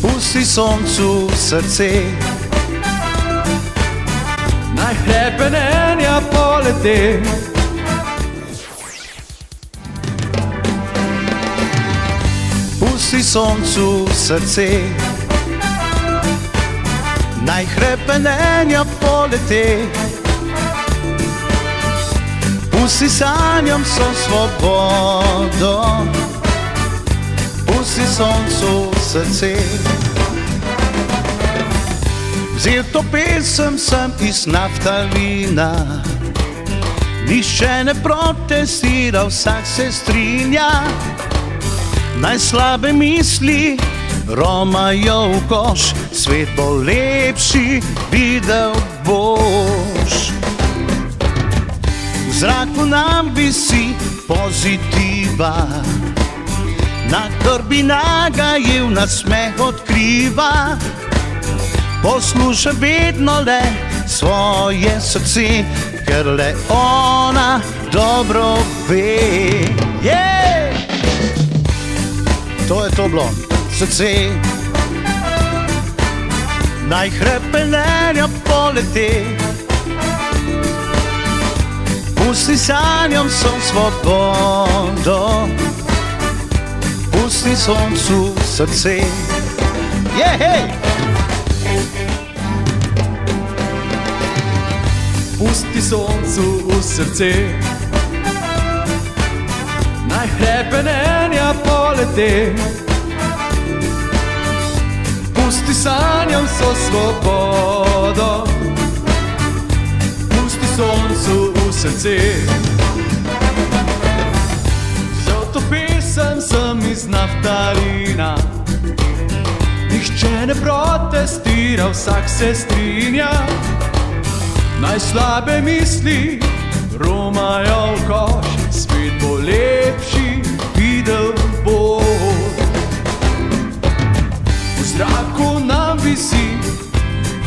Pusti soncu srce, naj hrepenenja polete. pusti soncu srce, naj hrepenenja polete. Pusti sanjam so svobodo, pusti soncu srce. Vzel to pesem sem iz naftalina, nihče ne protestira, vsak se strinja. Najslabe misli romajo v koš, svet bo lepši, videl boš. V zraku nam visi pozitiva, na krbi nagajil nasmeh odkriva. Posluša vedno le svoje srce, ker le ona dobro ve. To je to bilo, srce. Naj hrepenenja polete, pusti sanjam so svobodo, pusti soncu srce. Pusti soncu v srce, naj hrepenenja polete. Pusti sanjam so svobodo, pusti soncu v srce. Vzel to pesem sem iz naftalina, nihče ne protestira, vsak se strinja. Najslabe misli romajo v koš, svet bo lepši, videl boš. V zraku nam visi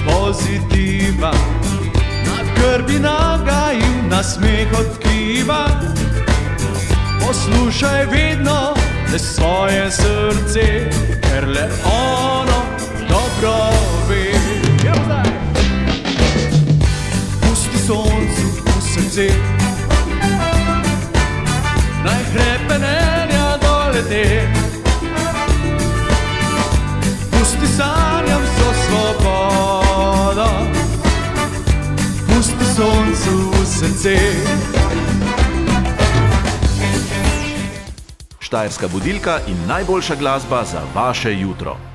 pozitiva, na krbi nagajil nasmeh odkriva. Poslušaj vedno le svoje srce, ker le ono dobro ve. Soncu v srce, naj hrepenenja dolete. Pusti sanjam so svobodo, pusti soncu v srce. Štajerska budilka in najboljša glasba za vaše jutro.